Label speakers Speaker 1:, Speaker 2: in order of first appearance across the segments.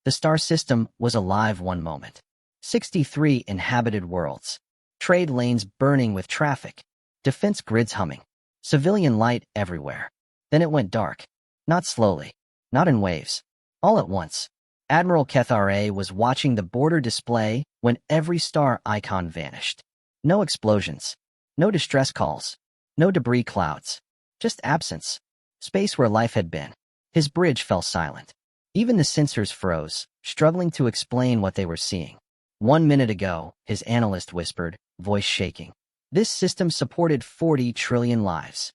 Speaker 1: The star system was alive one moment. 63 inhabited worlds. Trade lanes burning with traffic. Defense grids humming. Civilian light everywhere. Then it went dark. Not slowly. Not in waves. All at once. Admiral Kethare was watching the border display when every star icon vanished. No explosions. No distress calls. No debris clouds. Just absence. Space where life had been. His bridge fell silent. Even the sensors froze, struggling to explain what they were seeing. 1 minute ago, his analyst whispered, voice shaking. This system supported 40 trillion lives.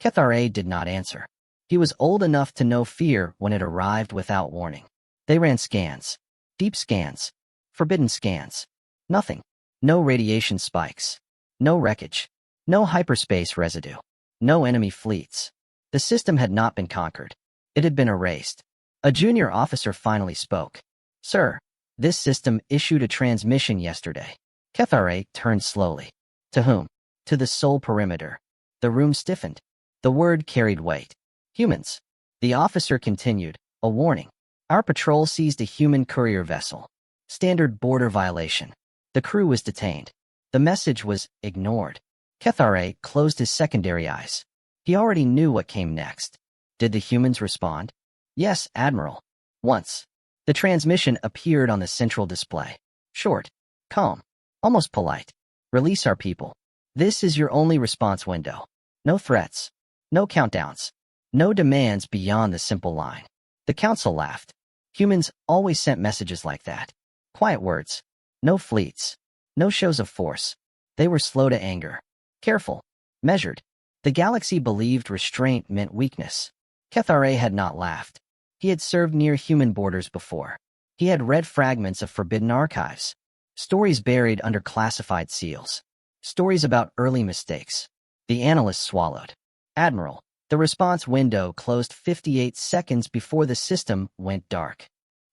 Speaker 1: Kethare did not answer. He was old enough to know fear when it arrived without warning. They ran scans. Deep scans. Forbidden scans. Nothing. No radiation spikes. No wreckage. No hyperspace residue. No enemy fleets. The system had not been conquered. It had been erased. A junior officer finally spoke. Sir, this system issued a transmission yesterday. Kethare turned slowly. To whom? To the Sol perimeter. The room stiffened. The word carried weight. Humans. The officer continued. A warning. Our patrol seized a human courier vessel. Standard border violation. The crew was detained. The message was ignored. Kethare closed his secondary eyes. He already knew what came next. Did the humans respond? Yes, Admiral. Once. The transmission appeared on the central display. Short. Calm. Almost polite. Release our people. This is your only response window. No threats. No countdowns. No demands beyond the simple line. The council laughed. Humans always sent messages like that. Quiet words. No fleets. No shows of force. They were slow to anger. Careful. Measured. The galaxy believed restraint meant weakness. Kethare had not laughed. He had served near human borders before. He had read fragments of forbidden archives. Stories buried under classified seals. Stories about early mistakes. The analyst swallowed. Admiral, the response window closed 58 seconds before the system went dark.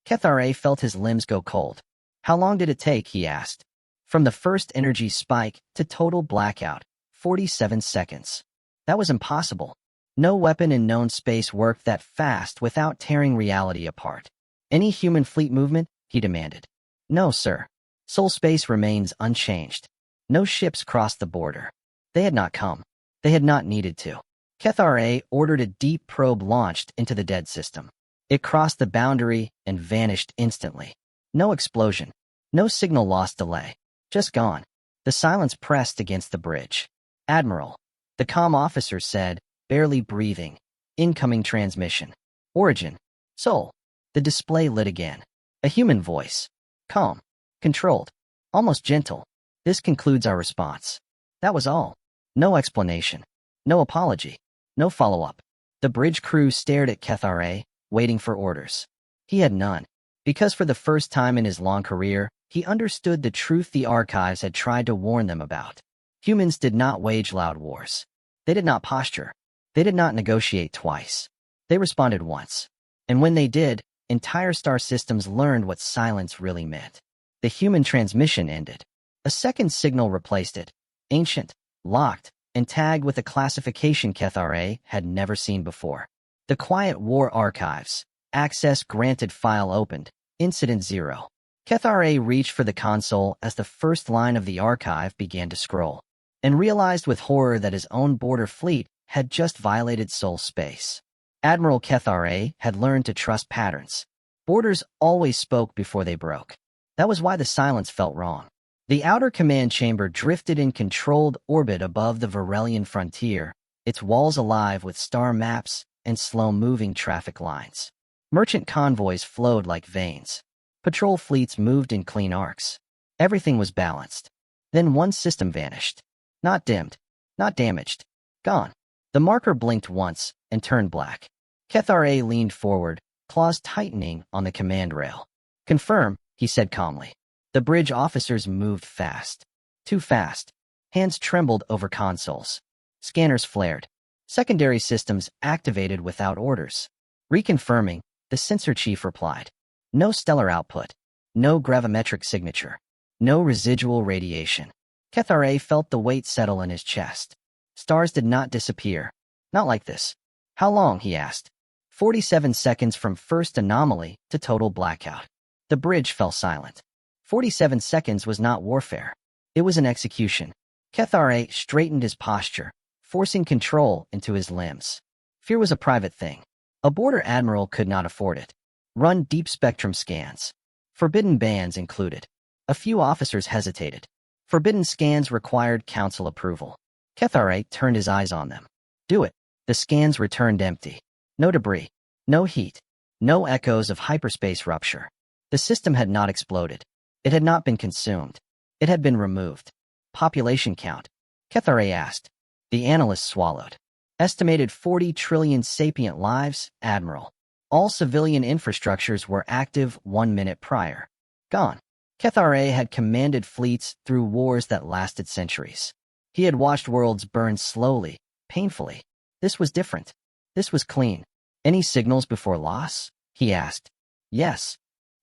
Speaker 1: Kethare felt his limbs go cold. How long did it take, he asked. From the first energy spike to total blackout, 47 seconds. That was impossible. No weapon in known space worked that fast without tearing reality apart. Any human fleet movement? He demanded. No, sir. Sol space remains unchanged. No ships crossed the border. They had not come. They had not needed to. Kethare ordered a deep probe launched into the dead system. It crossed the boundary and vanished instantly. No explosion. No signal loss delay. Just gone. The silence pressed against the bridge. Admiral, the comm officer said, barely breathing. Incoming transmission. Origin. Sol. The display lit again. A human voice. Calm. Controlled. Almost gentle. This concludes our response. That was all. No explanation. No apology. No follow-up. The bridge crew stared at Kethare, waiting for orders. He had none. Because for the first time in his long career, he understood the truth the archives had tried to warn them about. Humans did not wage loud wars. They did not posture. They did not negotiate twice. They responded once. And when they did, entire star systems learned what silence really meant. The human transmission ended. A second signal replaced it. Ancient, locked, and tagged with a classification Kethare had never seen before. The Quiet War Archives. Access granted file opened. Incident 0. Kethare reached for the console as the first line of the archive began to scroll, and realized with horror that his own border fleet had just violated Sol space. Admiral Kethare had learned to trust patterns. Borders always spoke before they broke. That was why the silence felt wrong. The outer command chamber drifted in controlled orbit above the Varelian frontier, its walls alive with star maps and slow-moving traffic lines. Merchant convoys flowed like veins. Patrol fleets moved in clean arcs. Everything was balanced. Then one system vanished. Not dimmed. Not damaged. Gone. The marker blinked once and turned black. Kethare leaned forward, claws tightening on the command rail. Confirm, he said calmly. The bridge officers moved fast. Too fast. Hands trembled over consoles. Scanners flared. Secondary systems activated without orders. Reconfirming, the sensor chief replied. No stellar output. No gravimetric signature. No residual radiation. Kethare felt the weight settle in his chest. Stars did not disappear. Not like this. How long, he asked. 47 seconds from first anomaly to total blackout. The bridge fell silent. 47 seconds was not warfare. It was an execution. Kethare straightened his posture, forcing control into his limbs. Fear was a private thing. A border admiral could not afford it. Run deep spectrum scans. Forbidden bands included. A few officers hesitated. Forbidden scans required council approval. Kethare turned his eyes on them. Do it. The scans returned empty. No debris. No heat. No echoes of hyperspace rupture. The system had not exploded. It had not been consumed. It had been removed. Population count. Kethare asked. The analyst swallowed. Estimated 40 trillion sapient lives, Admiral. All civilian infrastructures were active 1 minute prior. Gone. Kethare had commanded fleets through wars that lasted centuries. He had watched worlds burn slowly, painfully. This was different. This was clean. Any signals before loss? He asked. Yes.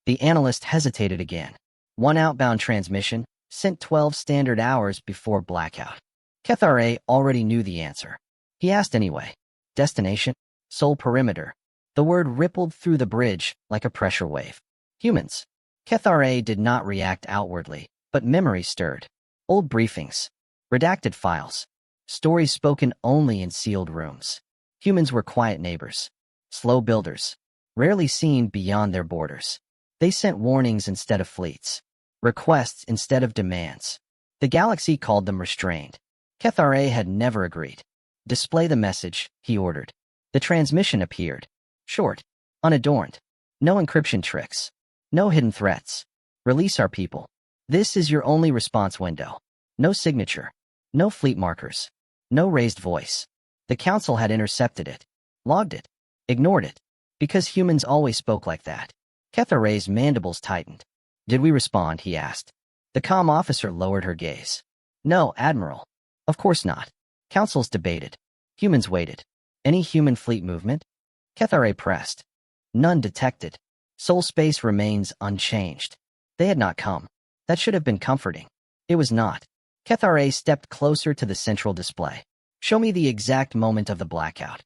Speaker 1: The analyst hesitated again. One outbound transmission, sent 12 standard hours before blackout. Kethare already knew the answer. He asked anyway. Destination? Sol perimeter. The word rippled through the bridge like a pressure wave. Humans. Kethare did not react outwardly, but memory stirred. Old briefings. Redacted files. Stories spoken only in sealed rooms. Humans were quiet neighbors. Slow builders. Rarely seen beyond their borders. They sent warnings instead of fleets. Requests instead of demands. The galaxy called them restrained. Kethare had never agreed. Display the message, he ordered. The transmission appeared. Short. Unadorned. No encryption tricks. No hidden threats. Release our people. This is your only response window. No signature. No fleet markers. No raised voice. The council had intercepted it. Logged it. Ignored it. Because humans always spoke like that. Kethare's mandibles tightened. Did we respond? He asked. The comm officer lowered her gaze. No, Admiral. Of course not. Councils debated. Humans waited. Any human fleet movement? Kethare pressed. None detected. Soul space remains unchanged. They had not come. That should have been comforting. It was not. Kethare stepped closer to the central display. Show me the exact moment of the blackout.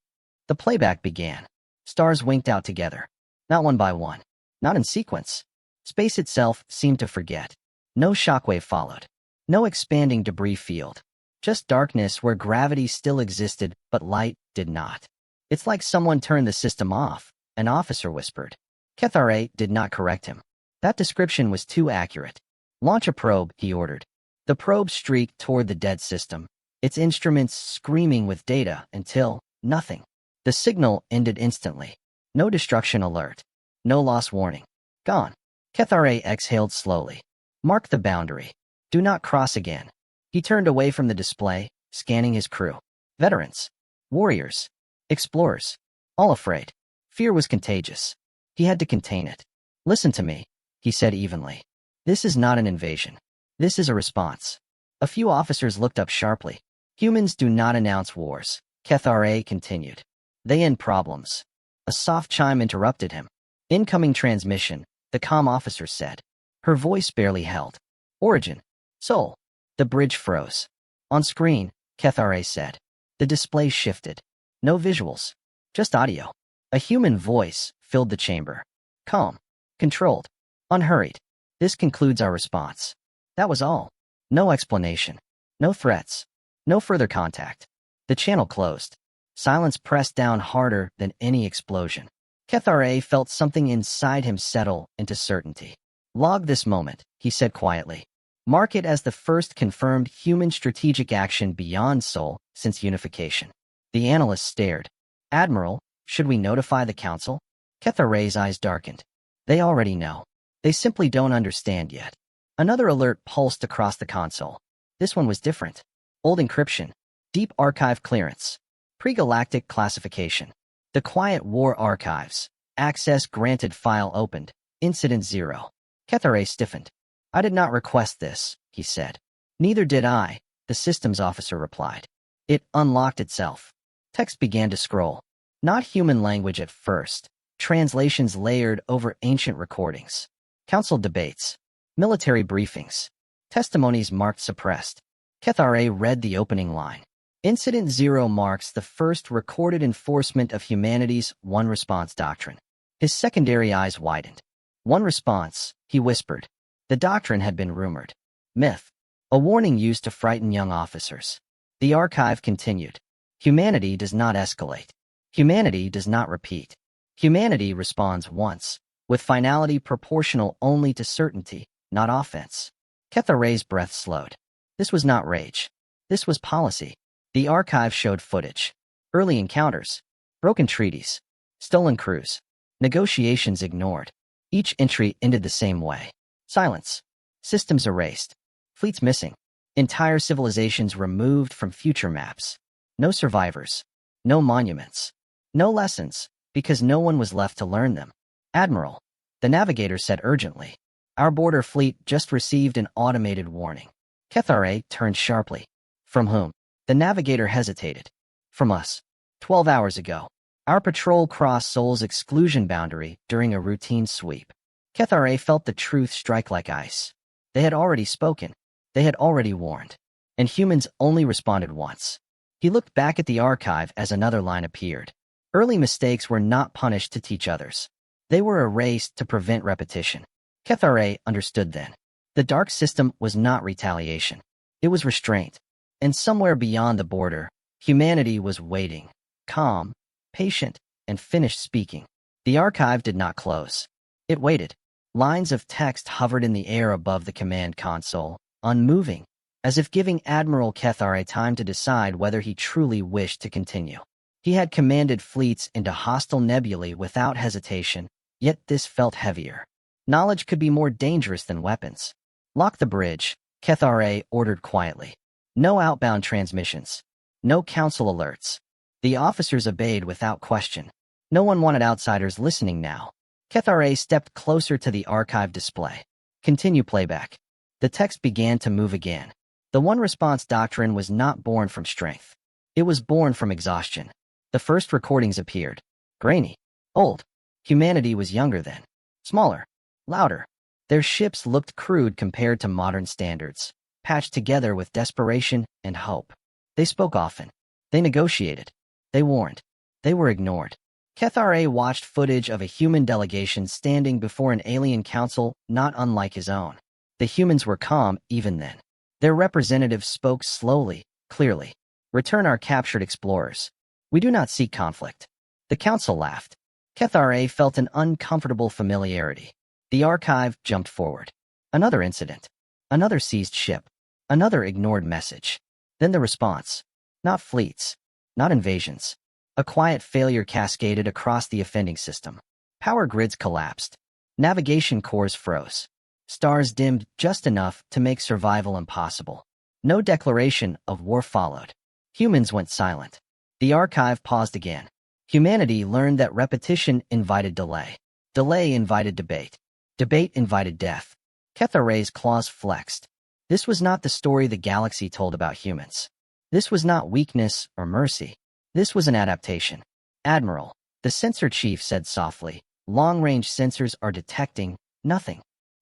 Speaker 1: The playback began. Stars winked out together. Not one by one. Not in sequence. Space itself seemed to forget. No shockwave followed. No expanding debris field. Just darkness where gravity still existed, but light did not. It's like someone turned the system off, an officer whispered. Kethare did not correct him. That description was too accurate. Launch a probe, he ordered. The probe streaked toward the dead system, its instruments screaming with data until nothing. The signal ended instantly. No destruction alert. No loss warning. Gone. Kethare exhaled slowly. Mark the boundary. Do not cross again. He turned away from the display, scanning his crew. Veterans. Warriors. Explorers. All afraid. Fear was contagious. He had to contain it. Listen to me, he said evenly. This is not an invasion. This is a response. A few officers looked up sharply. Humans do not announce wars, Kethare continued. They end problems. A soft chime interrupted him. Incoming transmission, the comm officer said. Her voice barely held. Origin. Sol. The bridge froze. On screen, Kethare said. The display shifted. No visuals. Just audio. A human voice filled the chamber. Calm. Controlled. Unhurried. This concludes our response. That was all. No explanation. No threats. No further contact. The channel closed. Silence pressed down harder than any explosion. Kethare felt something inside him settle into certainty. Log this moment, he said quietly. Mark it as the first confirmed human strategic action beyond Sol since unification. The analyst stared. Admiral, should we notify the council? Kethare's eyes darkened. They already know. They simply don't understand yet. Another alert pulsed across the console. This one was different. Old encryption. Deep archive clearance. Pre-galactic classification. The Quiet War archives. Access granted. File opened. Incident 0. Kethare stiffened. I did not request this, he said. Neither did I, the systems officer replied. It unlocked itself. Text began to scroll. Not human language at first. Translations layered over ancient recordings. Council debates. Military briefings. Testimonies marked suppressed. Kethare read the opening line. Incident 0 marks the first recorded enforcement of humanity's one-response doctrine. His secondary eyes widened. One response, he whispered. The doctrine had been rumored. Myth. A warning used to frighten young officers. The archive continued. Humanity does not escalate. Humanity does not repeat. Humanity responds once, with finality proportional only to certainty, not offense. Ketharay's breath slowed. This was not rage. This was policy. The archive showed footage. Early encounters. Broken treaties. Stolen crews. Negotiations ignored. Each entry ended the same way. Silence. Systems erased. Fleets missing. Entire civilizations removed from future maps. No survivors. No monuments. No lessons, because no one was left to learn them. Admiral, the navigator said urgently. Our border fleet just received an automated warning. Ketharay turned sharply. From whom? The navigator hesitated. From us. 12 hours ago. Our patrol crossed Sol's exclusion boundary during a routine sweep. Ketharay felt the truth strike like ice. They had already spoken. They had already warned. And humans only responded once. He looked back at the archive as another line appeared. Early mistakes were not punished to teach others. They were erased to prevent repetition. Ketharay understood then. The dark system was not retaliation. It was restraint. And somewhere beyond the border, humanity was waiting, calm, patient, and finished speaking. The archive did not close. It waited. Lines of text hovered in the air above the command console, unmoving, as if giving Admiral Ketharay time to decide whether he truly wished to continue. He had commanded fleets into hostile nebulae without hesitation, yet this felt heavier. Knowledge could be more dangerous than weapons. Lock the bridge, Ketharay ordered quietly. No outbound transmissions. No council alerts. The officers obeyed without question. No one wanted outsiders listening now. Ketharay stepped closer to the archive display. Continue playback. The text began to move again. The one-response doctrine was not born from strength. It was born from exhaustion. The first recordings appeared. Grainy. Old. Humanity was younger then. Smaller. Louder. Their ships looked crude compared to modern standards, patched together with desperation and hope. They spoke often. They negotiated. They warned. They were ignored. Ketharay watched footage of a human delegation standing before an alien council not unlike his own. The humans were calm even then. Their representative spoke slowly, clearly. Return our captured explorers. We do not seek conflict. The council laughed. Ketharay felt an uncomfortable familiarity. The archive jumped forward. Another incident. Another seized ship. Another ignored message. Then the response. Not fleets. Not invasions. A quiet failure cascaded across the offending system. Power grids collapsed. Navigation cores froze. Stars dimmed just enough to make survival impossible. No declaration of war followed. Humans went silent. The archive paused again. Humanity learned that repetition invited delay. Delay invited debate. Debate invited death. Ketharay's claws flexed. This was not the story the galaxy told about humans. This was not weakness or mercy. This was an adaptation. Admiral, the sensor chief said softly, long-range sensors are detecting nothing.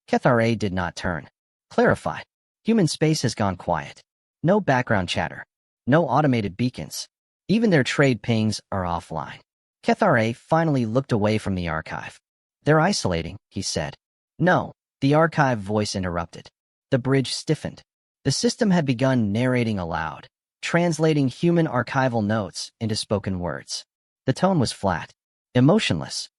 Speaker 1: Ketharay did not turn. Clarify. Human space has gone quiet. No background chatter. No automated beacons. Even their trade pings are offline. Ketharay finally looked away from the archive. They're isolating, he said. No, the archive voice interrupted. The bridge stiffened. The system had begun narrating aloud, translating human archival notes into spoken words. The tone was flat, emotionless.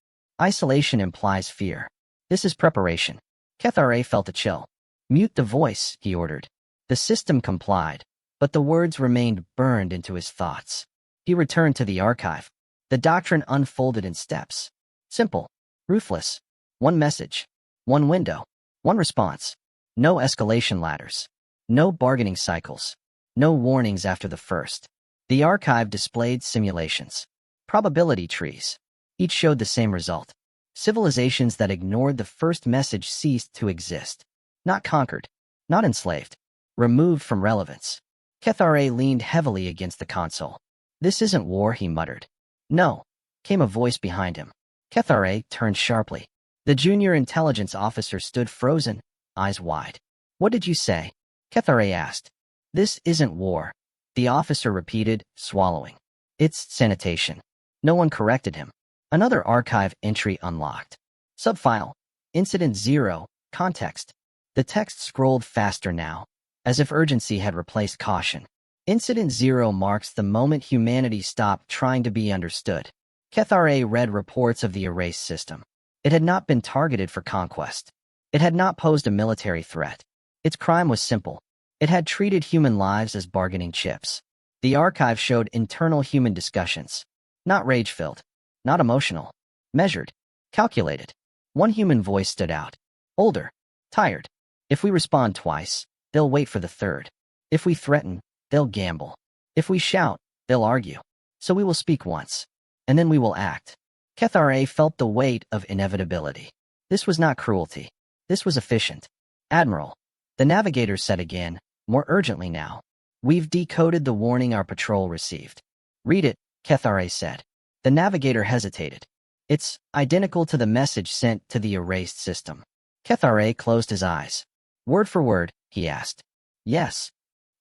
Speaker 1: Isolation implies fear. This is preparation. Ketharay felt a chill. Mute the voice, he ordered. The system complied, but the words remained burned into his thoughts. He returned to the archive. The doctrine unfolded in steps. Simple, ruthless. One message. One window. One response. No escalation ladders. No bargaining cycles. No warnings after the first. The archive displayed simulations. Probability trees. Each showed the same result. Civilizations that ignored the first message ceased to exist. Not conquered. Not enslaved. Removed from relevance. Ketharay leaned heavily against the console. This isn't war, he muttered. No, came a voice behind him. Ketharay turned sharply. The junior intelligence officer stood frozen, eyes wide. What did you say? Ketharay asked. This isn't war. The officer repeated, swallowing. It's sanitation. No one corrected him. Another archive entry unlocked. Subfile. Incident 0, context. The text scrolled faster now, as if urgency had replaced caution. Incident 0 marks the moment humanity stopped trying to be understood. Kethare read reports of the erased system. It had not been targeted for conquest. It had not posed a military threat. Its crime was simple. It had treated human lives as bargaining chips. The archive showed internal human discussions. Not rage-filled. Not emotional. Measured. Calculated. One human voice stood out. Older. Tired. If we respond twice, they'll wait for the third. If we threaten, they'll gamble. If we shout, they'll argue. So we will speak once. And then we will act. Kethare felt the weight of inevitability. This was not cruelty. This was efficient. Admiral. The navigator said again, more urgently now. We've decoded the warning our patrol received. Read it, Kethare said. The navigator hesitated. It's identical to the message sent to the erased system. Kethare closed his eyes. Word for word, he asked. Yes.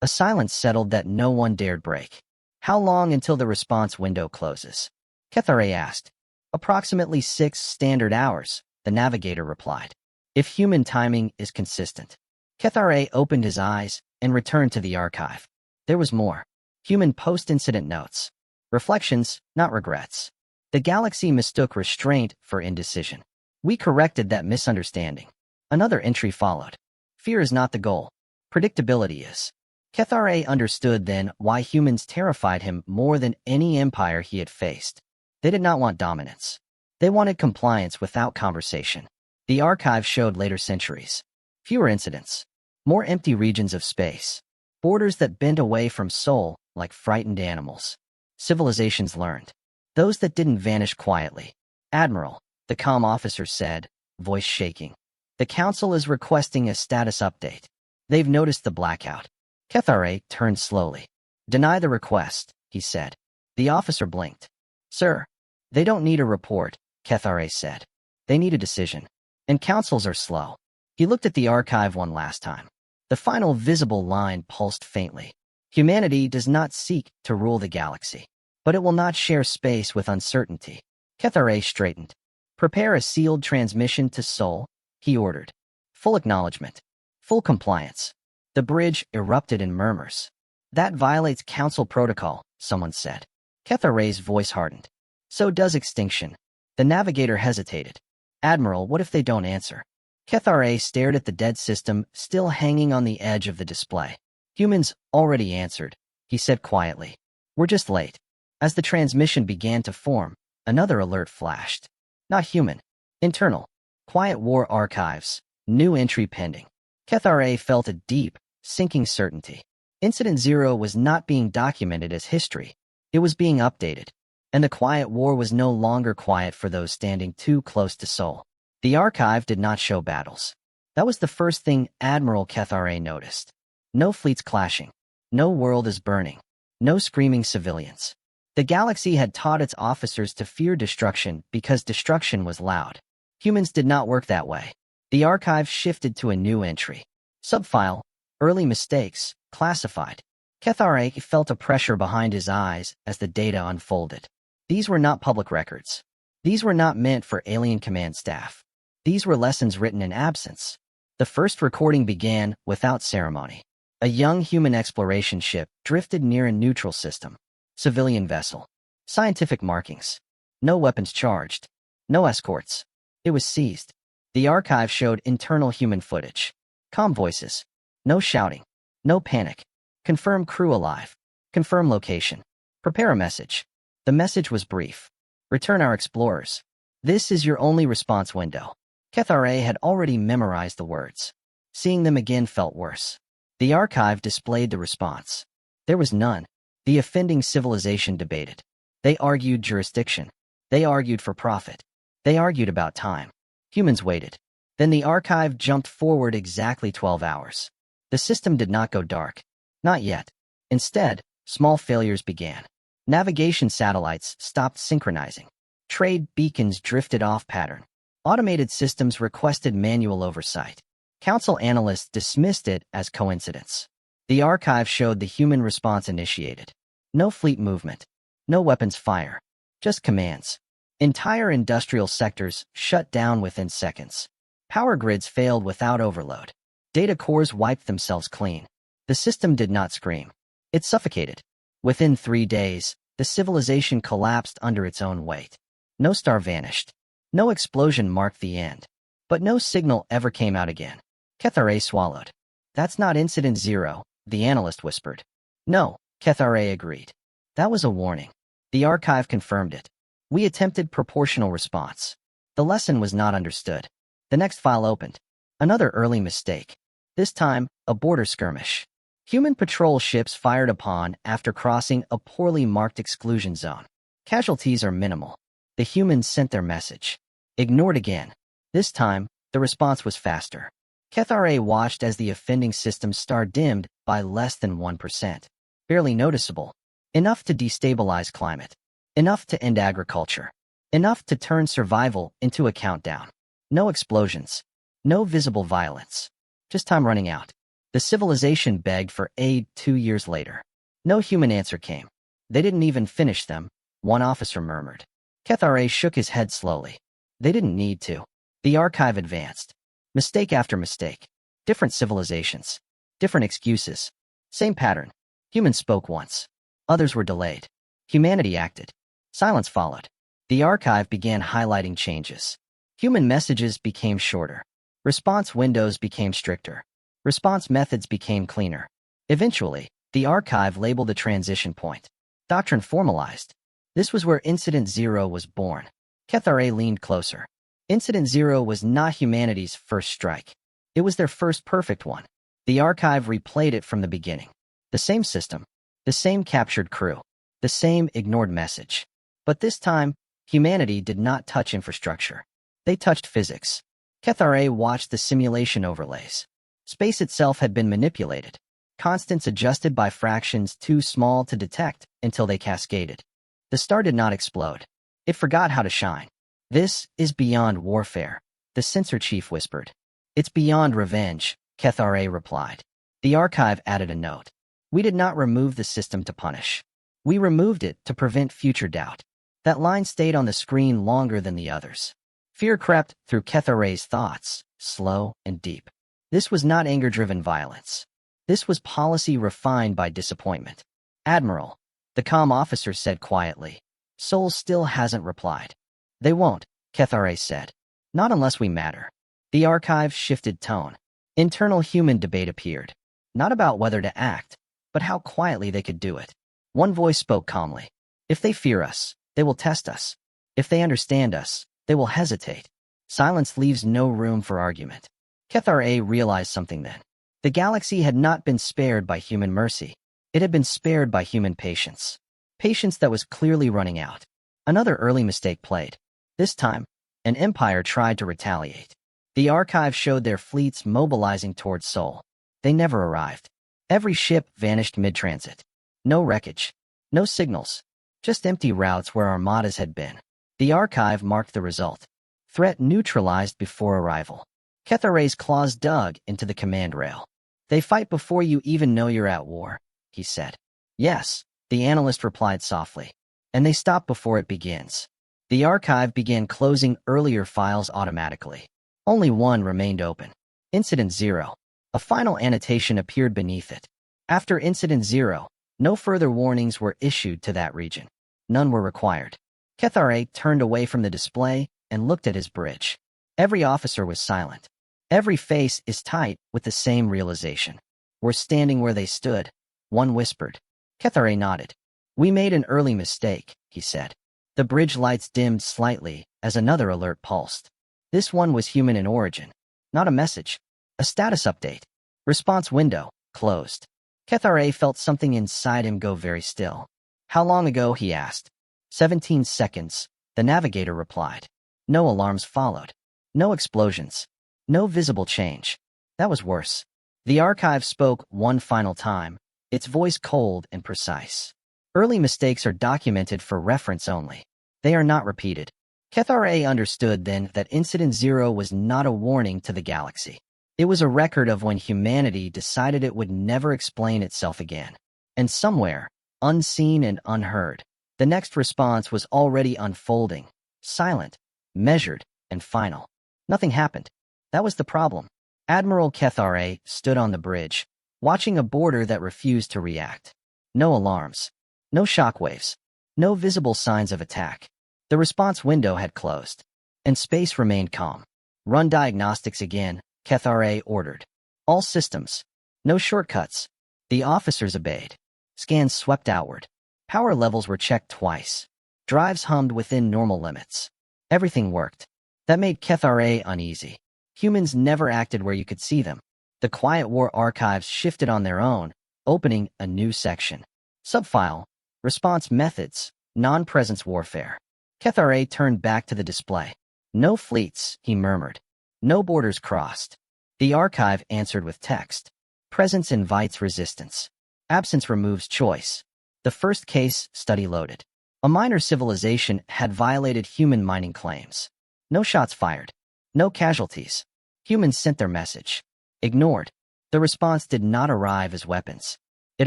Speaker 1: A silence settled that no one dared break. How long until the response window closes? Kethare asked. Approximately 6 standard hours, the navigator replied. If human timing is consistent. Kethare opened his eyes and returned to the archive. There was more. Human post-incident notes. Reflections, not regrets. The galaxy mistook restraint for indecision. We corrected that misunderstanding. Another entry followed. Fear is not the goal. Predictability is. Kethare understood then why humans terrified him more than any empire he had faced. They did not want dominance. They wanted compliance without conversation. The archive showed later centuries. Fewer incidents. More empty regions of space. Borders that bent away from soul like frightened animals. Civilizations learned. Those that didn't vanish quietly. Admiral, the comm officer said, voice shaking. The council is requesting a status update. They've noticed the blackout. Kethare turned slowly. Deny the request, he said. The officer blinked. Sir, they don't need a report, Kethare said. They need a decision. And councils are slow. He looked at the archive one last time. The final visible line pulsed faintly. Humanity does not seek to rule the galaxy, but it will not share space with uncertainty. Kethare straightened. Prepare a sealed transmission to Sol, he ordered. Full acknowledgement. Full compliance. The bridge erupted in murmurs. That violates council protocol, someone said. Kethare's voice hardened. So does extinction. The navigator hesitated. Admiral, what if they don't answer? Kethare stared at the dead system still hanging on the edge of the display. Humans already answered, he said quietly. We're just late. As the transmission began to form, another alert flashed. Not human. Internal. Quiet War archives. New entry pending. Kethare felt a deep, sinking certainty. Incident 0 was not being documented as history. It was being updated. And the Quiet War was no longer quiet for those standing too close to Sol. The archive did not show battles. That was the first thing Admiral Kethare noticed. No fleets clashing. No world is burning. No screaming civilians. The galaxy had taught its officers to fear destruction because destruction was loud. Humans did not work that way. The archive shifted to a new entry. Subfile, early mistakes, classified. Kethare felt a pressure behind his eyes as the data unfolded. These were not public records. These were not meant for alien command staff. These were lessons written in absence. The first recording began without ceremony. A young human exploration ship drifted near a neutral system. Civilian vessel. Scientific markings. No weapons charged. No escorts. It was seized. The archive showed internal human footage. Calm voices. No shouting. No panic. Confirm crew alive. Confirm location. Prepare a message. The message was brief. Return our explorers. This is your only response window. Kethare had already memorized the words. Seeing them again felt worse. The archive displayed the response. There was none. The offending civilization debated. They argued jurisdiction. They argued for profit. They argued about time. Humans waited. Then the archive jumped forward exactly 12 hours. The system did not go dark. Not yet. Instead, small failures began. Navigation satellites stopped synchronizing. Trade beacons drifted off pattern. Automated systems requested manual oversight. Council analysts dismissed it as coincidence. The archive showed the human response initiated. No fleet movement. No weapons fire. Just commands. Entire industrial sectors shut down within seconds. Power grids failed without overload. Data cores wiped themselves clean. The system did not scream. It suffocated. Within 3 days, the civilization collapsed under its own weight. No star vanished. No explosion marked the end. But no signal ever came out again. Kethare swallowed. That's not Incident Zero, the analyst whispered. No, Kethare agreed. That was a warning. The archive confirmed it. We attempted proportional response. The lesson was not understood. The next file opened. Another early mistake. This time, a border skirmish. Human patrol ships fired upon after crossing a poorly marked exclusion zone. Casualties are minimal. The humans sent their message. Ignored again. This time, the response was faster. Kethare watched as the offending system star dimmed by less than 1%. Barely noticeable. Enough to destabilize climate. Enough to end agriculture. Enough to turn survival into a countdown. No explosions. No visible violence. Just time running out. The civilization begged for aid 2 years later. No human answer came. They didn't even finish them, one officer murmured. Kethare shook his head slowly. They didn't need to. The archive advanced. Mistake after mistake. Different civilizations. Different excuses. Same pattern. Humans spoke once. Others were delayed. Humanity acted. Silence followed. The archive began highlighting changes. Human messages became shorter. Response windows became stricter. Response methods became cleaner. Eventually, the archive labeled a transition point. Doctrine formalized. This was where Incident Zero was born. Kethare leaned closer. Incident Zero was not humanity's first strike. It was their first perfect one. The archive replayed it from the beginning. The same system. The same captured crew. The same ignored message. But this time, humanity did not touch infrastructure. They touched physics. Kethare watched the simulation overlays. Space itself had been manipulated. Constants adjusted by fractions too small to detect until they cascaded. The star did not explode. It forgot how to shine. This is beyond warfare, the censor chief whispered. It's beyond revenge, Kethare replied. The archive added a note. We did not remove the system to punish. We removed it to prevent future doubt. That line stayed on the screen longer than the others. Fear crept through Kethare's thoughts, slow and deep. This was not anger-driven violence. This was policy refined by disappointment. Admiral, the comm officer said quietly. Sol still hasn't replied. They won't, Kethare said. Not unless we matter. The archive shifted tone. Internal human debate appeared. Not about whether to act, but how quietly they could do it. One voice spoke calmly. If they fear us, they will test us. If they understand us, they will hesitate. Silence leaves no room for argument. Kethare realized something then. The galaxy had not been spared by human mercy. It had been spared by human patience. Patience that was clearly running out. Another early mistake played. This time, an empire tried to retaliate. The archive showed their fleets mobilizing towards Sol. They never arrived. Every ship vanished mid-transit. No wreckage. No signals. Just empty routes where armadas had been. The archive marked the result. Threat neutralized before arrival. Kethare's claws dug into the command rail. They fight before you even know you're at war, he said. Yes, the analyst replied softly. And they stop before it begins. The archive began closing earlier files automatically. Only one remained open. Incident Zero. A final annotation appeared beneath it. After Incident Zero, no further warnings were issued to that region. None were required. Kethare turned away from the display and looked at his bridge. Every officer was silent. Every face is tight with the same realization. We're standing where they stood, one whispered. Kethare nodded. We made an early mistake, he said. The bridge lights dimmed slightly as another alert pulsed. This one was human in origin. Not a message. A status update. Response window, closed. Kethare felt something inside him go very still. How long ago, he asked. 17 seconds, the navigator replied. No alarms followed. No explosions. No visible change. That was worse. The archive spoke one final time, its voice cold and precise. Early mistakes are documented for reference only. They are not repeated. Kethare understood then that Incident Zero was not a warning to the galaxy. It was a record of when humanity decided it would never explain itself again. And somewhere, unseen and unheard, the next response was already unfolding, silent, measured, and final. Nothing happened. That was the problem. Admiral Kethare stood on the bridge, watching a border that refused to react. No alarms. No shockwaves. No visible signs of attack. The response window had closed, and space remained calm. Run diagnostics again, Kethare ordered. All systems. No shortcuts. The officers obeyed. Scans swept outward. Power levels were checked twice. Drives hummed within normal limits. Everything worked. That made Kethare uneasy. Humans never acted where you could see them. The Quiet War archives shifted on their own, opening a new section. Subfile, Response Methods, Non-Presence Warfare. Kethare turned back to the display. No fleets, he murmured. No borders crossed. The archive answered with text. Presence invites resistance. Absence removes choice. The first case study loaded. A minor civilization had violated human mining claims. No shots fired. No casualties. Humans sent their message. Ignored. The response did not arrive as weapons. It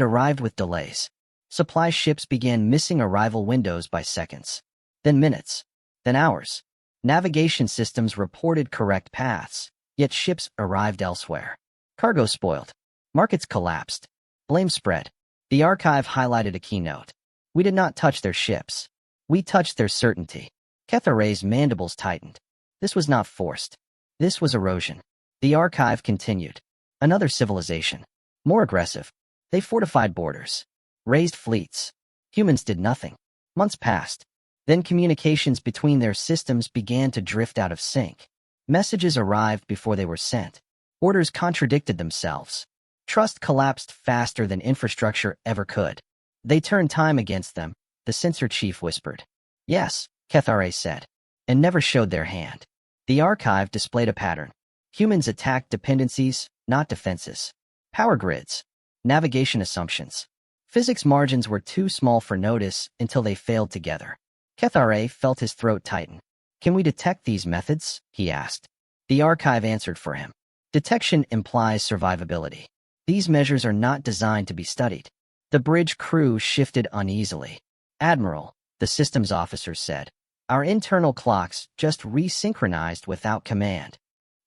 Speaker 1: arrived with delays. Supply ships began missing arrival windows by seconds. Then minutes. Then hours. Navigation systems reported correct paths, yet ships arrived elsewhere. Cargo spoiled. Markets collapsed. Blame spread. The archive highlighted a keynote. We did not touch their ships. We touched their certainty. Kethare's mandibles tightened. This was not forced. This was erosion. The archive continued. Another civilization. More aggressive. They fortified borders. Raised fleets. Humans did nothing. Months passed. Then communications between their systems began to drift out of sync. Messages arrived before they were sent. Orders contradicted themselves. Trust collapsed faster than infrastructure ever could. They turned time against them, the censor chief whispered. Yes, Kethare said, and never showed their hand. The archive displayed a pattern. Humans attacked dependencies, not defenses. Power grids. Navigation assumptions. Physics margins were too small for notice until they failed together. Kethare felt his throat tighten. Can we detect these methods? He asked. The archive answered for him. Detection implies survivability. These measures are not designed to be studied. The bridge crew shifted uneasily. Admiral, the systems officer said, our internal clocks just resynchronized without command.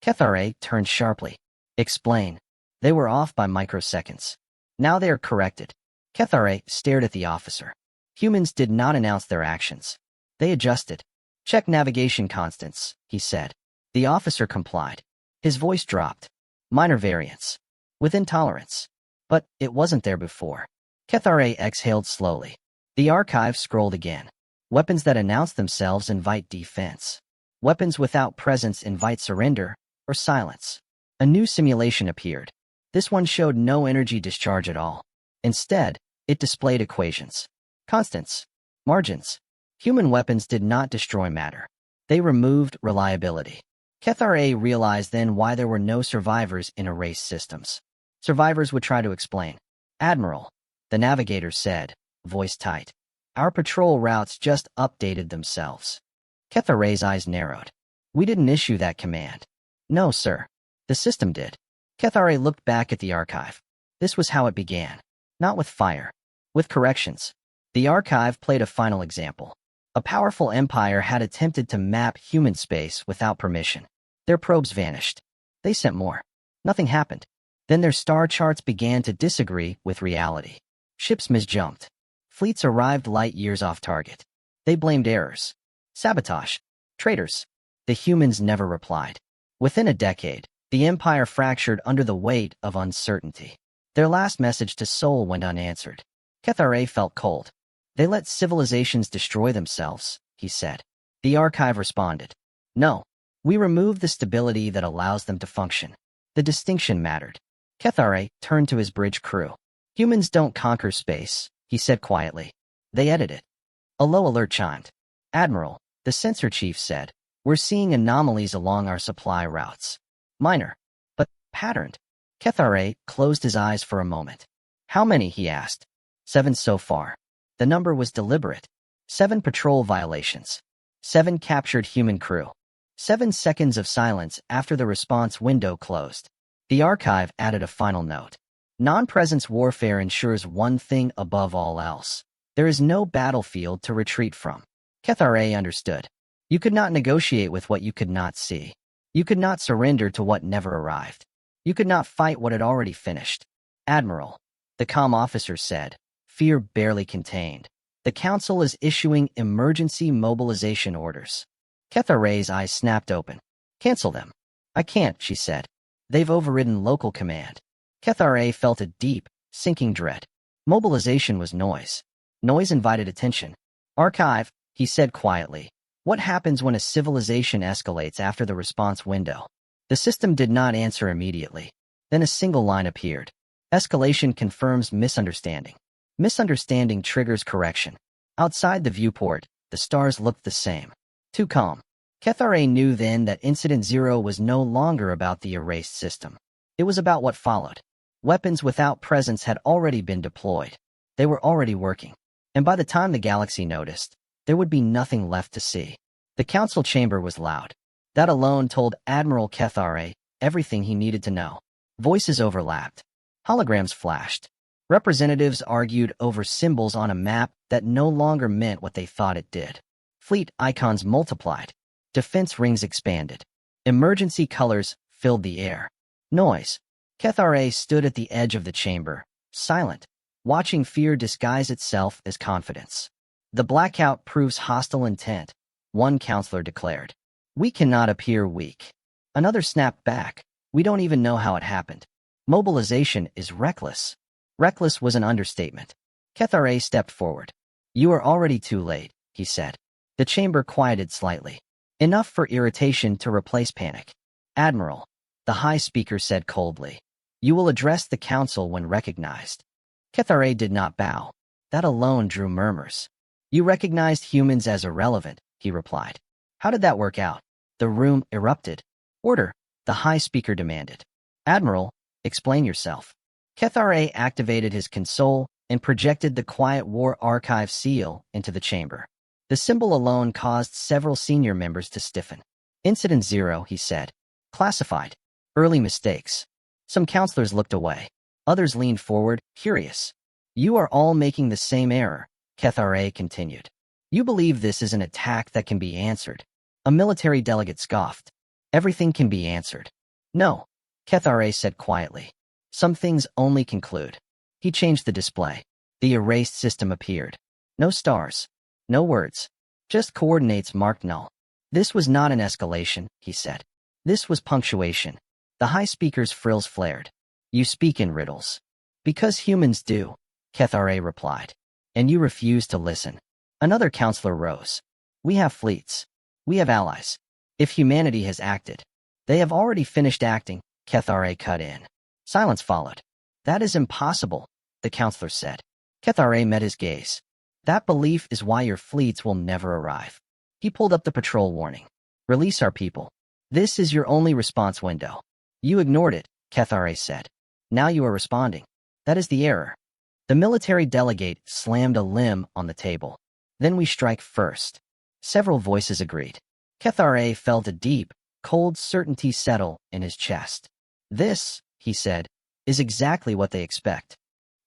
Speaker 1: Kethare turned sharply. Explain. They were off by microseconds. Now they are corrected. Kethare stared at the officer. Humans did not announce their actions. They adjusted. Check navigation constants, he said. The officer complied. His voice dropped. Minor variance. Within tolerance. But it wasn't there before. Kethare exhaled slowly. The archive scrolled again. Weapons that announce themselves invite defense. Weapons without presence invite surrender or silence. A new simulation appeared. This one showed no energy discharge at all. Instead, it displayed equations. Constants. Margins. Human weapons did not destroy matter. They removed reliability. Kethare realized then why there were no survivors in erased systems. Survivors would try to explain. Admiral, the navigator said, voice tight. Our patrol routes just updated themselves. Kethare's eyes narrowed. We didn't issue that command. No, sir. The system did. Kethare looked back at the archive. This was how it began. Not with fire. With corrections. The archive played a final example. A powerful empire had attempted to map human space without permission. Their probes vanished. They sent more. Nothing happened. Then their star charts began to disagree with reality. Ships misjumped. Fleets arrived light years off target. They blamed errors. Sabotage. Traitors. The humans never replied. Within a decade, the empire fractured under the weight of uncertainty. Their last message to Sol went unanswered. Kethare felt cold. They let civilizations destroy themselves, he said. The archive responded. No. We removed the stability that allows them to function. The distinction mattered. Kethare turned to his bridge crew. Humans don't conquer space, he said quietly. They edit it. A low alert chimed. Admiral, the censor chief said, we're seeing anomalies along our supply routes. Minor, but patterned. Kethare closed his eyes for a moment. How many, he asked. 7 so far. The number was deliberate. 7 patrol violations. 7 captured human crew. 7 seconds of silence after the response window closed. The archive added a final note. Non-presence warfare ensures one thing above all else. There is no battlefield to retreat from. Kethare understood. You could not negotiate with what you could not see. You could not surrender to what never arrived. You could not fight what had already finished. Admiral, the comm officer said, fear barely contained. The Council is issuing emergency mobilization orders. Ketharay's eyes snapped open. Cancel them. I can't, she said. They've overridden local command. Ketharay felt a deep, sinking dread. Mobilization was noise. Noise invited attention. Archive, he said quietly. What happens when a civilization escalates after the response window? The system did not answer immediately. Then a single line appeared. Escalation confirms misunderstanding. Misunderstanding triggers correction. Outside the viewport, the stars looked the same. Too calm. Ketharay knew then that Incident Zero was no longer about the erased system. It was about what followed. Weapons without presence had already been deployed. They were already working. And by the time the galaxy noticed, there would be nothing left to see. The council chamber was loud. That alone told Admiral Ketharay everything he needed to know. Voices overlapped. Holograms flashed. Representatives argued over symbols on a map that no longer meant what they thought it did. Fleet icons multiplied. Defense rings expanded. Emergency colors filled the air. Noise. Ketharay stood at the edge of the chamber, silent, watching fear disguise itself as confidence. The blackout proves hostile intent, one counselor declared. We cannot appear weak. Another snapped back. We don't even know how it happened. Mobilization is reckless. Reckless was an understatement. Ketharay stepped forward. You are already too late, he said. The chamber quieted slightly. Enough for irritation to replace panic. Admiral, the High Speaker said coldly. You will address the council when recognized. Ketharay did not bow. That alone drew murmurs. You recognized humans as irrelevant, he replied. How did that work out? The room erupted. Order, the High Speaker demanded. Admiral, explain yourself. Ketharay activated his console and projected the Quiet War archive seal into the chamber. The symbol alone caused several senior members to stiffen. Incident Zero, he said. Classified. Early mistakes. Some counselors looked away. Others leaned forward, curious. You are all making the same error, Ketharay continued. You believe this is an attack that can be answered. A military delegate scoffed. Everything can be answered. No, Ketharay said quietly. Some things only conclude. He changed the display. The erased system appeared. No stars. No words. Just coordinates marked null. This was not an escalation, he said. This was punctuation. The High Speaker's frills flared. You speak in riddles. Because humans do, Ketharay replied. And you refuse to listen. Another counselor rose. We have fleets. We have allies. If humanity has acted, they have already finished acting, Ketharay cut in. Silence followed. That is impossible, the counselor said. Ketharay met his gaze. That belief is why your fleets will never arrive. He pulled up the patrol warning. Release our people. This is your only response window. You ignored it, Ketharay said. Now you are responding. That is the error. The military delegate slammed a limb on the table. Then we strike first. Several voices agreed. Ketharay felt a deep, cold certainty settle in his chest. This, he said, is exactly what they expect.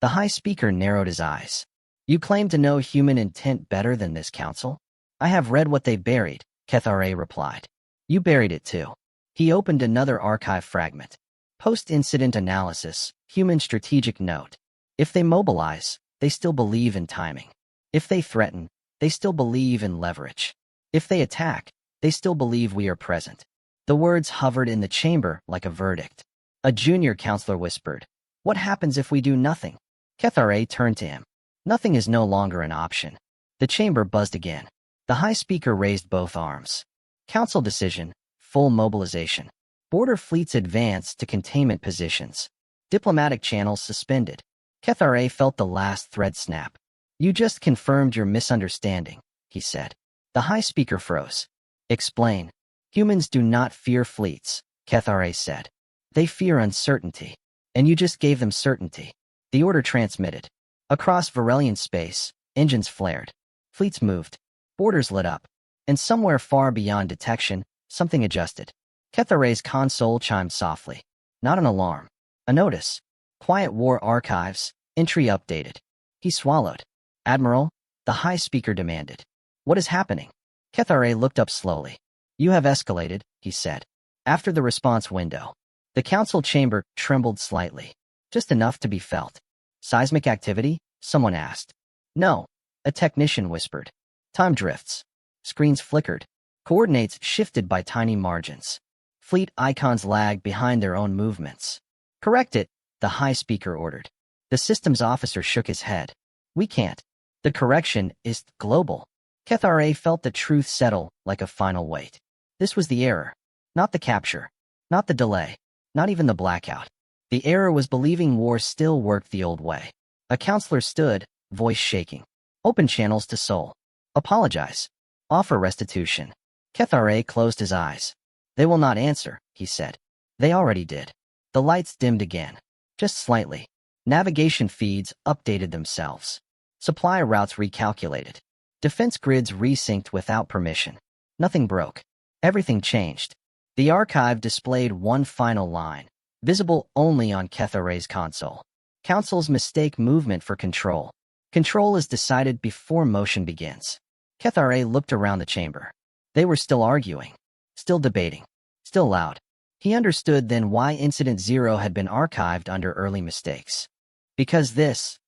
Speaker 1: The High Speaker narrowed his eyes. You claim to know human intent better than this council? I have read what they buried, Ketharay replied. You buried it too. He opened another archive fragment. Post-incident analysis, human strategic note. If they mobilize, they still believe in timing. If they threaten, they still believe in leverage. If they attack, they still believe we are present. The words hovered in the chamber like a verdict. A junior counselor whispered, What happens if we do nothing? Ketharay turned to him. Nothing is no longer an option. The chamber buzzed again. The High Speaker raised both arms. Council decision, full mobilization. Border fleets advance to containment positions. Diplomatic channels suspended. Ketharay felt the last thread snap. You just confirmed your misunderstanding, he said. The High Speaker froze. Explain. Humans do not fear fleets, Ketharay said. They fear uncertainty. And you just gave them certainty. The order transmitted. Across Varelian space, engines flared. Fleets moved. Borders lit up. And somewhere far beyond detection, something adjusted. Ketharay's console chimed softly. Not an alarm. A notice. Quiet War archives, entry updated. He swallowed. Admiral, the High Speaker demanded. What is happening? Ketharay looked up slowly. You have escalated, he said. After the response window, the council chamber trembled slightly, just enough to be felt. Seismic activity? Someone asked. No, a technician whispered. Time drifts. Screens flickered. Coordinates shifted by tiny margins. Fleet icons lagged behind their own movements. Correct it, the high speaker ordered. The systems officer shook his head. We can't. The correction is global. Kethare felt the truth settle like a final weight. This was the error. Not the capture. Not the delay. Not even the blackout. The error was believing war still worked the old way. A counselor stood, voice shaking. Open channels to Soul. Apologize. Offer restitution. Kethare closed his eyes. They will not answer, he said. They already did. The lights dimmed again. Just slightly. Navigation feeds updated themselves. Supply routes recalculated. Defense grids resynced without permission. Nothing broke. Everything changed. The archive displayed one final line, visible only on Kethare's console. Council's mistake movement for control. Control is decided before motion begins. Kethare looked around the chamber. They were still arguing. Still debating. Still loud. He understood then why Incident Zero had been archived under early mistakes. Because this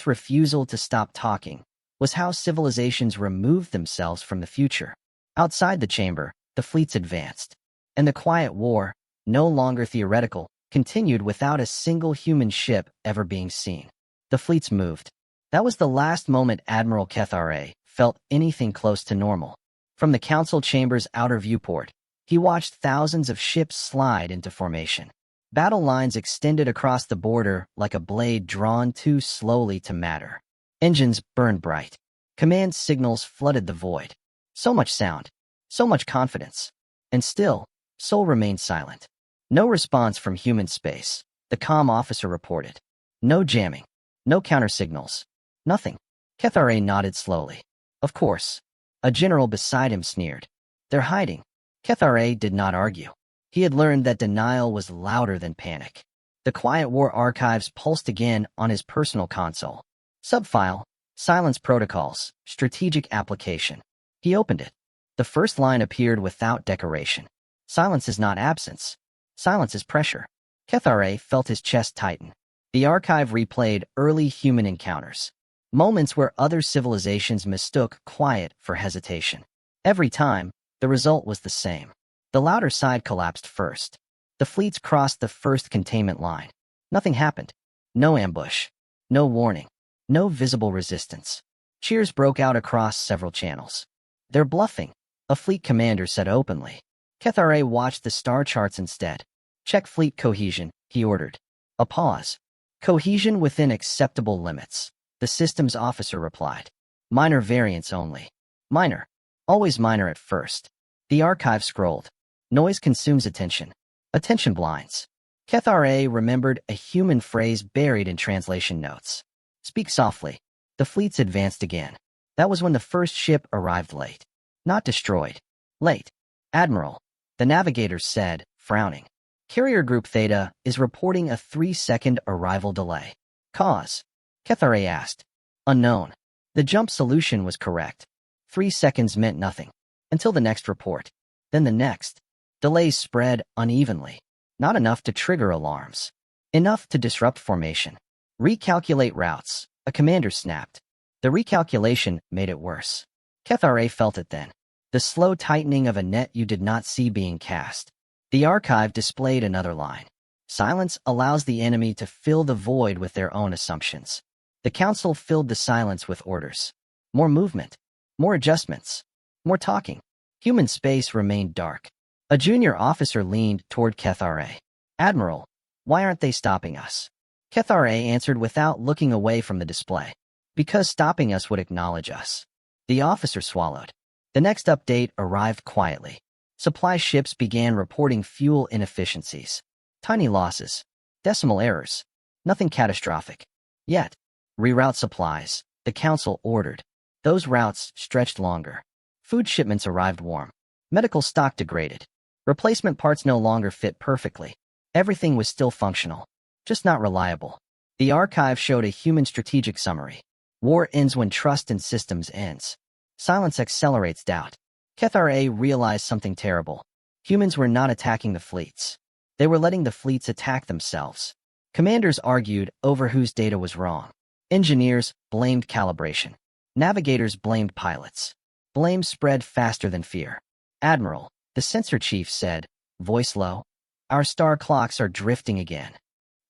Speaker 1: refusal to stop talking, was how civilizations removed themselves from the future. Outside the chamber, the fleets advanced. And the quiet war, no longer theoretical, continued without a single human ship ever being seen. The fleets moved. That was the last moment Admiral Kethare felt anything close to normal. From the council chamber's outer viewport, he watched thousands of ships slide into formation. Battle lines extended across the border like a blade drawn too slowly to matter. Engines burned bright. Command signals flooded the void. So much sound. So much confidence. And still, Sol remained silent. No response from human space, the comm officer reported. No jamming. No counter-signals. Nothing. Kethare nodded slowly. Of course. A general beside him sneered. They're hiding. Kethare did not argue. He had learned that denial was louder than panic. The Quiet War archives pulsed again on his personal console. Subfile, Silence Protocols, Strategic Application. He opened it. The first line appeared without decoration. Silence is not absence. Silence is pressure. Kethare felt his chest tighten. The archive replayed early human encounters. Moments where other civilizations mistook quiet for hesitation. Every time, the result was the same. The louder side collapsed first. The fleets crossed the first containment line. Nothing happened. No ambush. No warning. No visible resistance. Cheers broke out across several channels. They're bluffing, a fleet commander said openly. Kethare watched the star charts instead. Check fleet cohesion, he ordered. A pause. Cohesion within acceptable limits, the systems officer replied. Minor variance only. Minor. Always minor at first. The archive scrolled. Noise consumes attention. Attention blinds. Kethare remembered a human phrase buried in translation notes. Speak softly. The fleets advanced again. That was when the first ship arrived late. Not destroyed. Late. Admiral, the navigator said, frowning. Carrier Group Theta is reporting a 3-second arrival delay. Cause? Kethare asked. Unknown. The jump solution was correct. 3 seconds meant nothing. Until the next report. Then the next. Delays spread unevenly. Not enough to trigger alarms. Enough to disrupt formation. Recalculate routes. A commander snapped. The recalculation made it worse. Kethare felt it then. The slow tightening of a net you did not see being cast. The archive displayed another line. Silence allows the enemy to fill the void with their own assumptions. The council filled the silence with orders. More movement. More adjustments. More talking. Human space remained dark. A junior officer leaned toward Kethare. Admiral, why aren't they stopping us? Kethare answered without looking away from the display. Because stopping us would acknowledge us. The officer swallowed. The next update arrived quietly. Supply ships began reporting fuel inefficiencies. Tiny losses. Decimal errors. Nothing catastrophic. Yet. Reroute supplies, the council ordered. Those routes stretched longer. Food shipments arrived warm. Medical stock degraded. Replacement parts no longer fit perfectly. Everything was still functional. Just not reliable. The archive showed a human strategic summary. War ends when trust in systems ends. Silence accelerates doubt. Kethare realized something terrible. Humans were not attacking the fleets. They were letting the fleets attack themselves. Commanders argued over whose data was wrong. Engineers blamed calibration. Navigators blamed pilots. Blame spread faster than fear. Admiral, the sensor chief said, voice low, our star clocks are drifting again.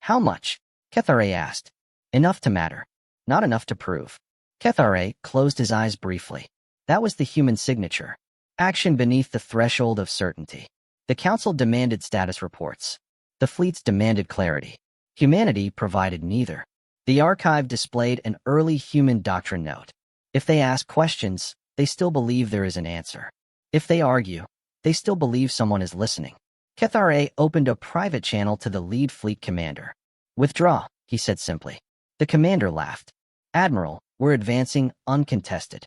Speaker 1: How much? Kethare asked. Enough to matter. Not enough to prove. Kethare closed his eyes briefly. That was the human signature. Action beneath the threshold of certainty. The council demanded status reports. The fleets demanded clarity. Humanity provided neither. The archive displayed an early human doctrine note. If they ask questions, they still believe there is an answer. If they argue, they still believe someone is listening. Kethare opened a private channel to the lead fleet commander. Withdraw, he said simply. The commander laughed. Admiral, we're advancing uncontested.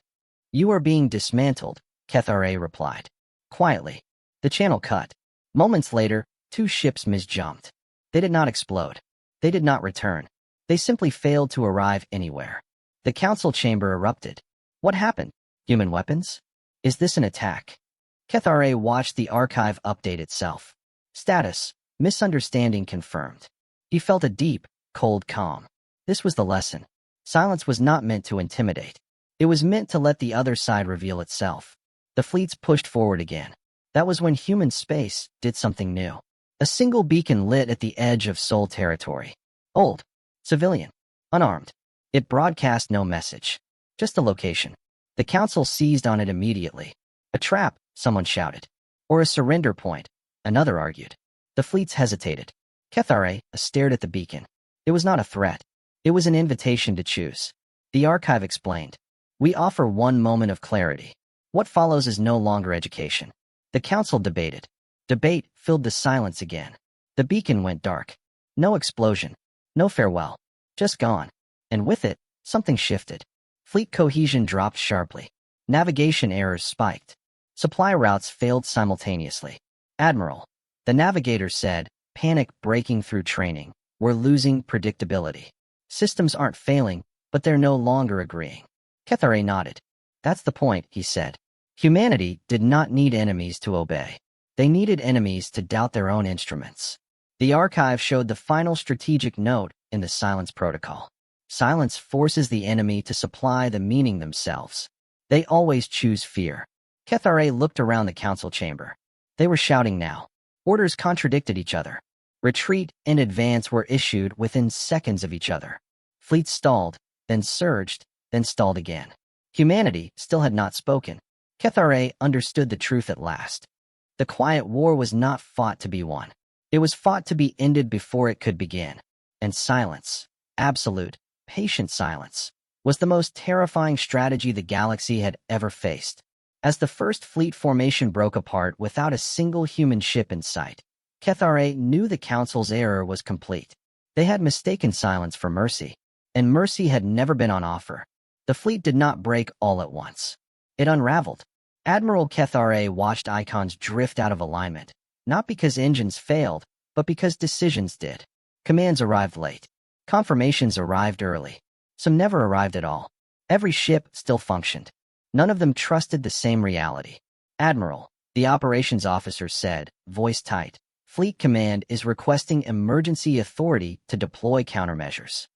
Speaker 1: You are being dismantled, Kethare replied. Quietly. The channel cut. Moments later, 2 ships misjumped. They did not explode. They did not return. They simply failed to arrive anywhere. The council chamber erupted. What happened? Human weapons? Is this an attack? Kethare watched the archive update itself. Status: misunderstanding confirmed. He felt a deep, cold calm. This was the lesson. Silence was not meant to intimidate. It was meant to let the other side reveal itself. The fleets pushed forward again. That was when human space did something new. A single beacon lit at the edge of Sol territory. Old. Civilian. Unarmed. It broadcast no message. Just a location. The council seized on it immediately. A trap, someone shouted. Or a surrender point, another argued. The fleets hesitated. Kethare stared at the beacon. It was not a threat. It was an invitation to choose. The archive explained. We offer one moment of clarity. What follows is no longer education. The council debated. Debate filled the silence again. The beacon went dark. No explosion. No farewell. Just gone. And with it, something shifted. Fleet cohesion dropped sharply. Navigation errors spiked. Supply routes failed simultaneously. Admiral, the navigator said, panic breaking through training. We're losing predictability. Systems aren't failing, but they're no longer agreeing. Kethare nodded. That's the point, he said. Humanity did not need enemies to obey. They needed enemies to doubt their own instruments. The archive showed the final strategic note in the silence protocol. Silence forces the enemy to supply the meaning themselves. They always choose fear. Kethare looked around the council chamber. They were shouting now. Orders contradicted each other. Retreat and advance were issued within seconds of each other. Fleets stalled, then surged, then stalled again. Humanity still had not spoken. Kethare understood the truth at last. The quiet war was not fought to be won. It was fought to be ended before it could begin. And silence, absolute, patient silence, was the most terrifying strategy the galaxy had ever faced. As the first fleet formation broke apart without a single human ship in sight, Kethare knew the council's error was complete. They had mistaken silence for mercy, and mercy had never been on offer. The fleet did not break all at once. It unraveled. Admiral Kethare watched icons drift out of alignment, not because engines failed, but because decisions did. Commands arrived late. Confirmations arrived early. Some never arrived at all. Every ship still functioned. None of them trusted the same reality. Admiral, the operations officer said, voice tight. Fleet Command is requesting emergency authority to deploy countermeasures.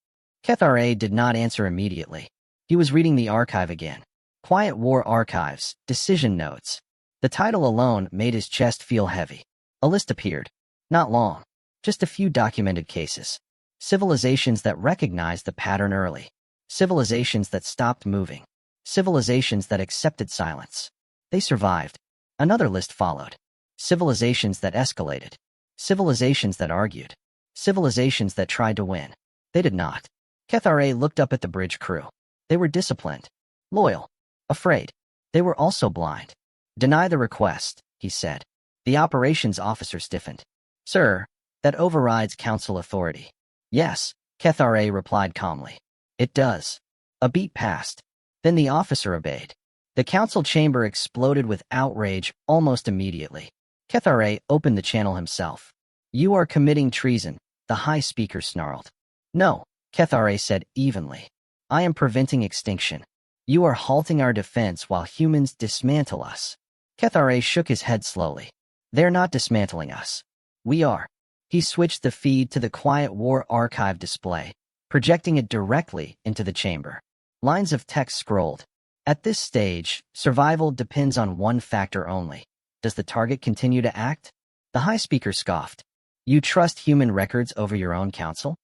Speaker 1: Kethare did not answer immediately. He was reading the archive again. Quiet War Archives, Decision Notes. The title alone made his chest feel heavy. A list appeared. Not long. Just a few documented cases. Civilizations that recognized the pattern early. Civilizations that stopped moving. Civilizations that accepted silence. They survived. Another list followed. Civilizations that escalated. Civilizations that argued. Civilizations that tried to win. They did not. Kethare looked up at the bridge crew. They were disciplined. Loyal. Afraid. They were also blind. Deny the request, he said. The operations officer stiffened. Sir, that overrides council authority. Yes, Kethare replied calmly. It does. A beat passed. Then the officer obeyed. The council chamber exploded with outrage almost immediately. Kethare opened the channel himself. You are committing treason, the high speaker snarled. No, Kethare said evenly. I am preventing extinction. You are halting our defense while humans dismantle us. Kethare shook his head slowly. They're not dismantling us. We are. He switched the feed to the Quiet War archive display, projecting it directly into the chamber. Lines of text scrolled. At this stage, survival depends on one factor only. Does the target continue to act? The high speaker scoffed. You trust human records over your own counsel?